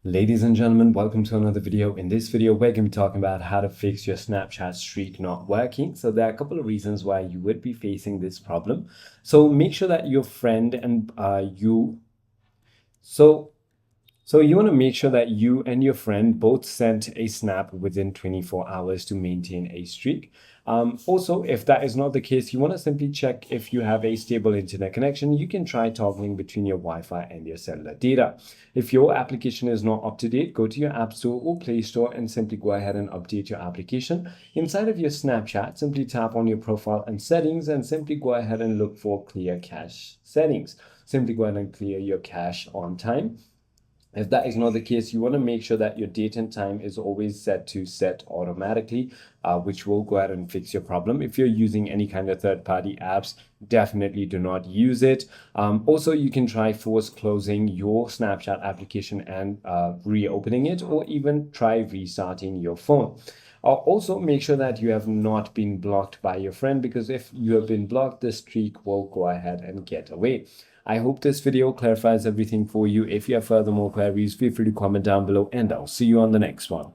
Ladies and gentlemen, welcome to another video. In this video, we're going to be talking about how to fix your Snapchat streak not working. So there are a couple of reasons why you would be facing this problem. So make sure that your friend and So you want to make sure that you and your friend both sent a snap within 24 hours to maintain a streak. Also, if that is not the case, you want to simply check if you have a stable internet connection. You can try toggling between your Wi-Fi and your cellular data. If your application is not up to date, go to your App Store or Play Store and simply go ahead and update your application. Inside of your Snapchat, simply tap on your profile and settings and simply go ahead and look for clear cache settings. Simply go ahead and clear your cache on time. If that is not the case, you want to make sure that your date and time is always set to set automatically, which will go ahead and fix your problem. If you're using any kind of third-party apps, definitely do not use it. Also, you can try force closing your Snapchat application and reopening it, or even try restarting your phone. Also, make sure that you have not been blocked by your friend, because if you have been blocked, the streak will go ahead and get away. I hope this video clarifies everything for you. If you have further more queries, feel free to comment down below and I'll see you on the next one.